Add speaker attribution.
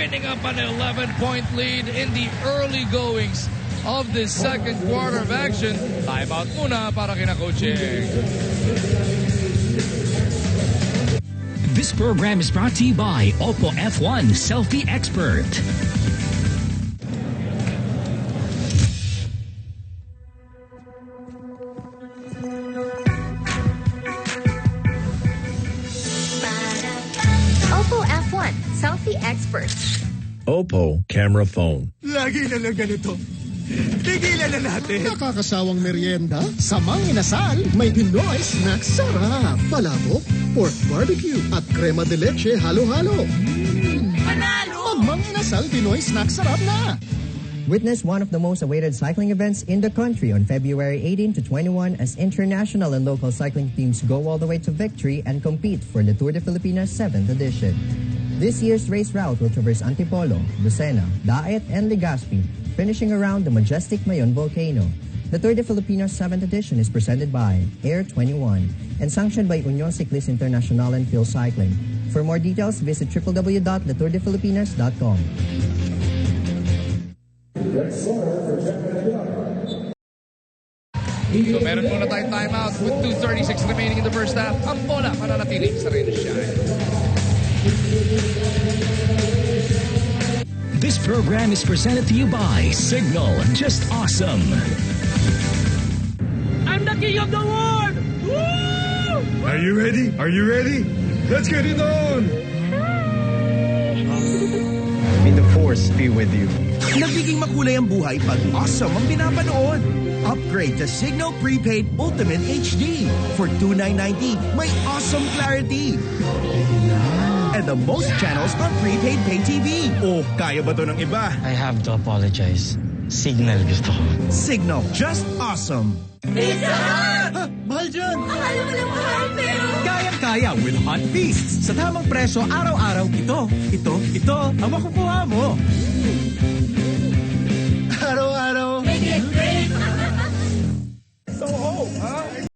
Speaker 1: winding up an 11-point lead in the early goings of this second quarter of action. Timeout muna para kina Coaching.
Speaker 2: This program is brought to you by Oppo F1 Selfie Expert.
Speaker 3: Oppo F1 Selfie Expert.
Speaker 4: Oppo Camera Phone.
Speaker 5: Lagi na lang ganito. Tigilan na natin.
Speaker 6: Nakakasawang merienda, samang inasal, may Pinoy snack sarap. Palabok, pork barbecue, at crema de leche halo-halo.
Speaker 5: Panalo!
Speaker 6: Pagmang inasal, Pinoy snack sarap na.
Speaker 7: Witness one of the most awaited cycling events in the country on February 18 to 21 as international and local cycling teams go all the way to victory and compete for the Tour de Filipinas 7th edition. This year's race route will traverse Antipolo, Lucena, Daet, and Legazpi, finishing around the majestic Mayon volcano. The Tour de Filipinas 7th edition is presented by Air 21 and sanctioned by Union Ciclista Internacional and Phil Cycling. For more details, visit www.letourdefilipinas.com.
Speaker 1: So meron muna tayong timeout with 2:36 remaining in the first half. Ang bola mananatili sa Rain Shine.
Speaker 2: This program is presented to you by Signal. Just awesome.
Speaker 8: I'm the king of the world! Woo!
Speaker 5: Are you ready? Are you ready? Let's get it on!
Speaker 4: May the force be with you.
Speaker 5: Nagiging makulay ang buhay pag awesome ang pinapanood. Upgrade to Signal Prepaid Ultimate HD. For $2,990, may awesome clarity. And the most channels on prepaid pay TV. Oh, kaya ba to ng iba?
Speaker 9: I have to apologize. Signal gusto ko.
Speaker 5: Signal, just awesome.
Speaker 8: Pizza Hut!
Speaker 6: Mahal dyan!
Speaker 8: Akala mo lang mahal, pero...
Speaker 5: Kayang-kaya with Hot Feasts. Sa tamang presyo, araw-araw, ito ang makukuha mo.